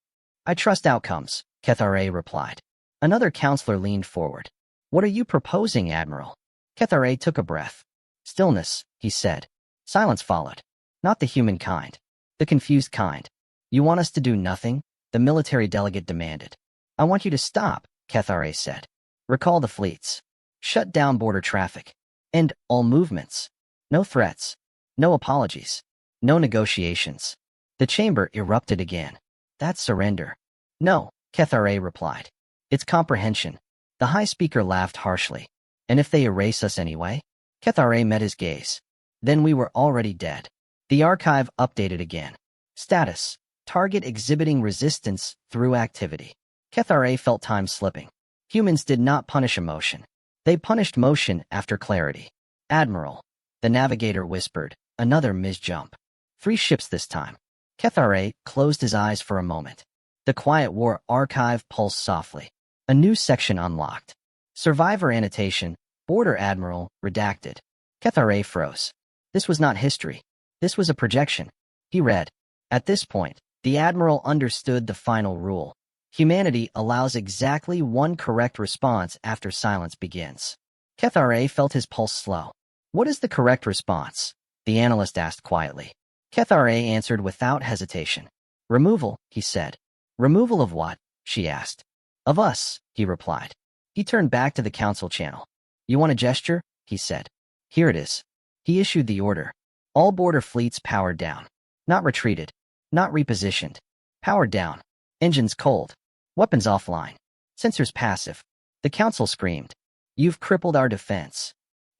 Speaker 1: I trust outcomes, Kethare replied. Another counselor leaned forward. What are you proposing, Admiral? Kethare took a breath. Stillness, he said. Silence followed. Not the human kind. The confused kind. You want us to do nothing? The military delegate demanded. I want you to stop, Kethare said. Recall the fleets. Shut down border traffic. End all movements. No threats. No apologies. No negotiations. The chamber erupted again. That's surrender. No, Kethare replied. It's comprehension. The high speaker laughed harshly. And if they erase us anyway? Kethare met his gaze. Then we were already dead. The archive updated again. Status. Target exhibiting resistance through activity. Kethare felt time slipping. Humans did not punish emotion. They punished motion after clarity. Admiral. The navigator whispered, another misjump. 3 ships this time. Kethare closed his eyes for a moment. The Quiet War archive pulsed softly. A new section unlocked. Survivor annotation, Border Admiral, redacted. Kethare froze. This was not history. This was a projection. He read. At this point, the Admiral understood the final rule. Humanity allows exactly one correct response after silence begins. Kethare felt his pulse slow. What is the correct response? The analyst asked quietly. Kethare answered without hesitation. Removal, he said. Removal of what? She asked. Of us, he replied. He turned back to the council channel. You want a gesture? He said. Here it is. He issued the order. All border fleets powered down. Not retreated. Not repositioned. Powered down. Engines cold. Weapons offline. Sensors passive. The council screamed. You've crippled our defense.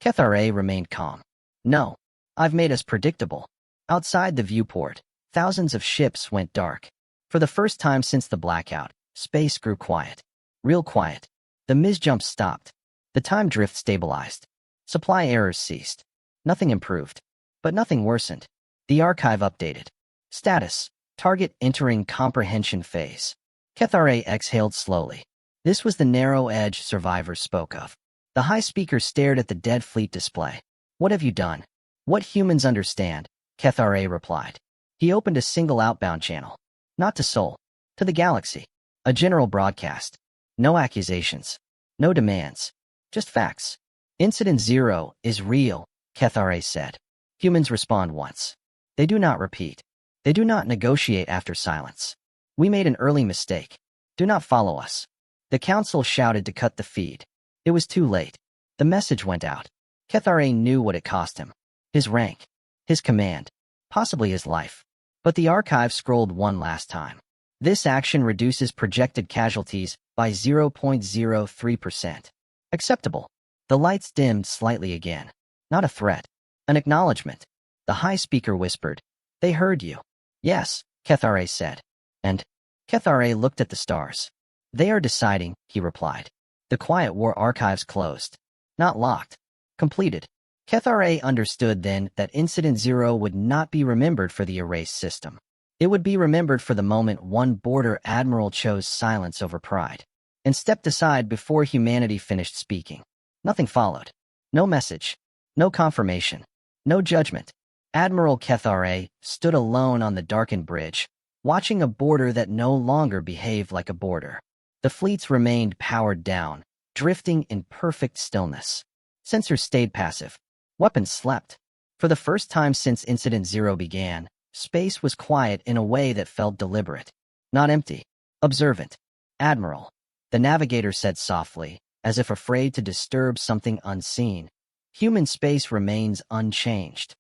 Speaker 1: Kethare remained calm. No. I've made us predictable. Outside the viewport, thousands of ships went dark. For the first time since the blackout, space grew quiet. Real quiet. The misjumps stopped. The time drift stabilized. Supply errors ceased. Nothing improved. But nothing worsened. The archive updated. Status. Target entering comprehension phase. Kethare exhaled slowly. This was the narrow edge survivors spoke of. The high speaker stared at the dead fleet display. What have you done? What humans understand? Kethare replied. He opened a single outbound channel. Not to Sol. To the galaxy. A general broadcast. No accusations. No demands. Just facts. Incident 0 is real, Kethare said. Humans respond once. They do not repeat. They do not negotiate after silence. We made an early mistake. Do not follow us. The council shouted to cut the feed. It was too late. The message went out. Kethare knew what it cost him. His rank. His command. Possibly his life. But the archive scrolled one last time. This action reduces projected casualties by 0.03%. Acceptable. The lights dimmed slightly again. Not a threat. An acknowledgement. The high speaker whispered. They heard you. Yes, Kethare said. And Kethare looked at the stars. They are deciding, he replied. The Quiet War archives closed. Not locked. Completed. Kethare understood then that Incident 0 would not be remembered for the erase system. It would be remembered for the moment one border admiral chose silence over pride and stepped aside before humanity finished speaking. Nothing followed. No message. No confirmation. No judgment. Admiral Kethare stood alone on the darkened bridge, watching a border that no longer behaved like a border. The fleets remained powered down, drifting in perfect stillness. Sensors stayed passive. Weapons slept. For the first time since Incident 0 began, space was quiet in a way that felt deliberate. Not empty. Observant. Admiral. The navigator said softly, as if afraid to disturb something unseen. Human space remains unchanged.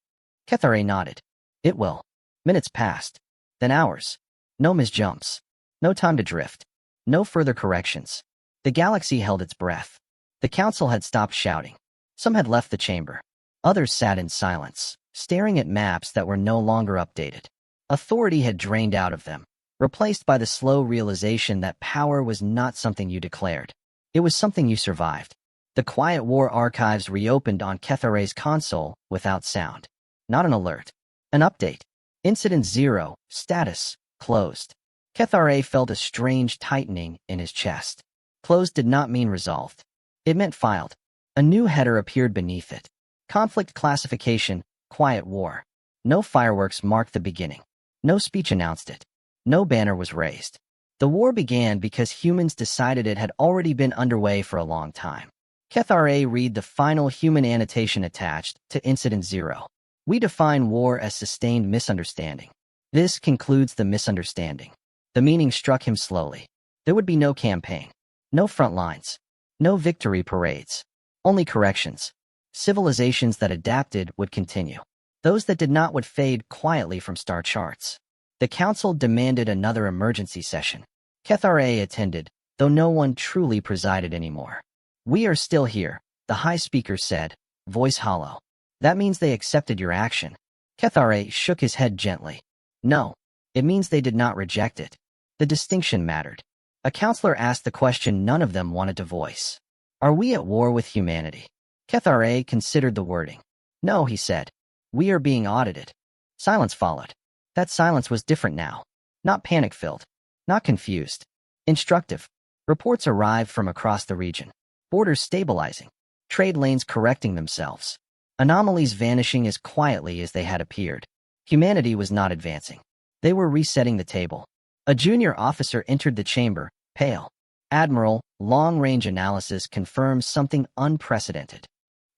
Speaker 1: Kethare nodded. It will. Minutes passed. Then hours. No misjumps. No time to drift. No further corrections. The galaxy held its breath. The council had stopped shouting. Some had left the chamber. Others sat in silence, staring at maps that were no longer updated. Authority had drained out of them, replaced by the slow realization that power was not something you declared. It was something you survived. The Quiet War archives reopened on Kethare's console without sound. Not an alert. An update. Incident 0. Status. Closed. Kethare felt a strange tightening in his chest. Closed did not mean resolved. It meant filed. A new header appeared beneath it. Conflict classification, quiet war. No fireworks marked the beginning. No speech announced it. No banner was raised. The war began because humans decided it had already been underway for a long time. Kethare read the final human annotation attached to Incident 0. We define war as sustained misunderstanding. This concludes the misunderstanding. The meaning struck him slowly. There would be no campaign. No front lines. No victory parades. Only corrections. Civilizations that adapted would continue. Those that did not would fade quietly from star charts. The council demanded another emergency session. Kethare attended, though no one truly presided anymore. We are still here, the high speaker said, voice hollow. That means they accepted your action. Kethare shook his head gently. No, it means they did not reject it. The distinction mattered. A counselor asked the question none of them wanted to voice. Are we at war with humanity? Kethare considered the wording. No, he said. We are being audited. Silence followed. That silence was different now. Not panic-filled. Not confused. Instructive. Reports arrived from across the region. Borders stabilizing. Trade lanes correcting themselves. Anomalies vanishing as quietly as they had appeared. Humanity was not advancing. They were resetting the table. A junior officer entered the chamber, pale. Admiral, long-range analysis confirms something unprecedented.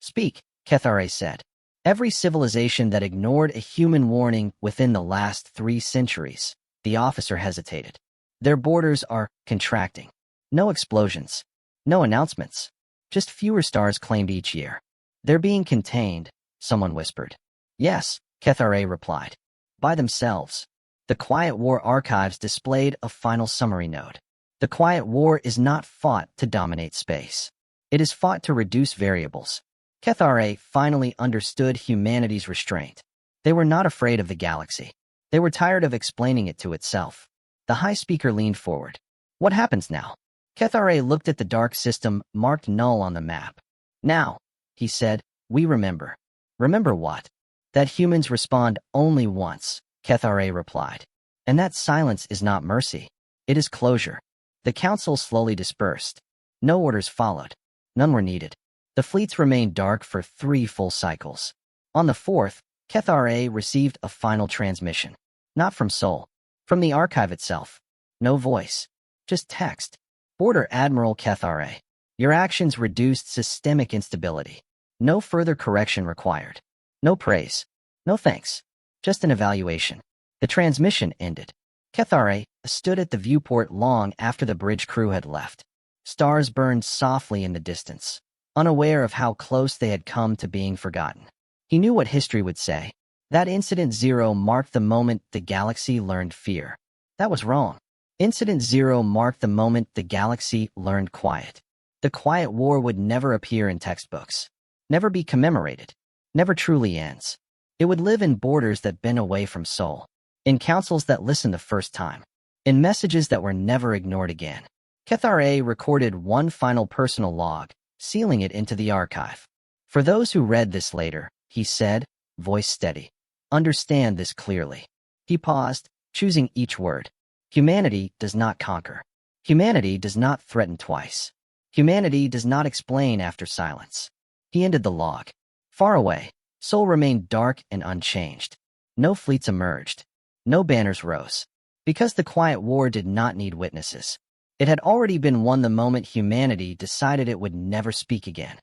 Speaker 1: Speak, Kethare said. Every civilization that ignored a human warning within the last 3 centuries, the officer hesitated. Their borders are contracting. No explosions. No announcements. Just fewer stars claimed each year. They're being contained, someone whispered. Yes, Kethare replied. By themselves. The Quiet War archives displayed a final summary note. The Quiet War is not fought to dominate space. It is fought to reduce variables. Kethare finally understood humanity's restraint. They were not afraid of the galaxy. They were tired of explaining it to itself. The high speaker leaned forward. What happens now? Kethare looked at the dark system marked null on the map. Now, he said, we remember. Remember what? That humans respond only once, Kethare replied. And that silence is not mercy. It is closure. The council slowly dispersed. No orders followed. None were needed. The fleets remained dark for 3 full cycles. On the 4th, Kethare received a final transmission. Not from Sol. From the archive itself. No voice. Just text. Border Admiral Kethare. Your actions reduced systemic instability. No further correction required. No praise. No thanks. Just an evaluation. The transmission ended. Kethare stood at the viewport long after the bridge crew had left. Stars burned softly in the distance, unaware of how close they had come to being forgotten. He knew what history would say. That Incident 0 marked the moment the galaxy learned fear. That was wrong. Incident 0 marked the moment the galaxy learned quiet. The Quiet War would never appear in textbooks. Never be commemorated. Never truly ends. It would live in borders that bent away from Sol. In councils that listened the first time. In messages that were never ignored again. Kethare recorded one final personal log, sealing it into the archive. For those who read this later, he said, voice steady. Understand this clearly. He paused, choosing each word. Humanity does not conquer. Humanity does not threaten twice. Humanity does not explain after silence. He ended the log. Far away, Sol remained dark and unchanged. No fleets emerged. No banners rose. Because the Quiet War did not need witnesses. It had already been won the moment humanity decided it would never speak again.